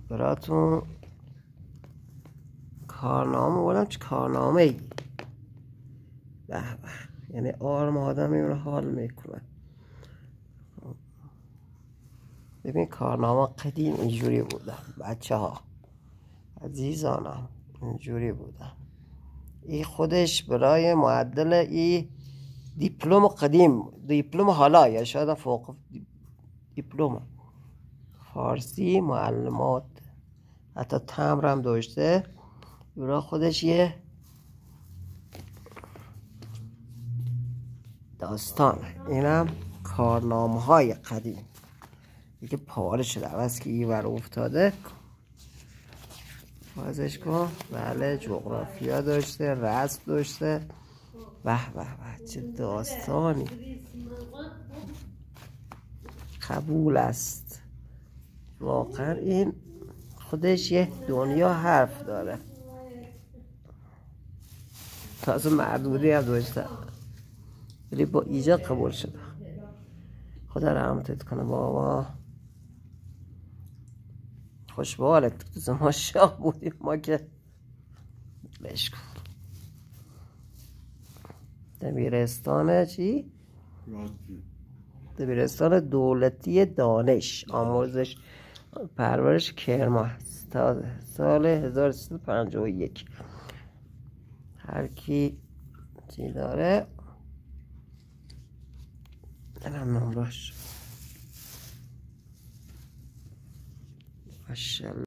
براتون کارنامه بودم. چه کارنامه ای؟ به به، یعنی آرم آدم این رو حال میکنه. ببین کارنامه قدیم اینجوری بودم بچه ها عزیزانم، اینجوری بودم. این خودش برای معدل ای دیپلم قدیم، دیپلم حالا یا شاید فوق دیپلم فارسی معلمات، حتی تمر هم داشته. برای خودش یه داستانه. اینم کارنامه های قدیم دیگه پاره شده، عوض که این ور افتاده بازش کن. بله جغرافیا داشته، رسم داشته. به به به، چه داستانی. قبول است واقعا. این خودش یه دنیا حرف داره. تازه مردودی هم داشته ولی با ایجاد قبول شده. خدا رحمتت کنه بابا. خوش به حالت. ما شاه بودیم ما که بش کن. دبیرستان چی؟ دبیرستان دولتی دانش آموزش پرورش کرمان تا سال 1351. هر کی چی داره دلم نمراش. ماشاءالله.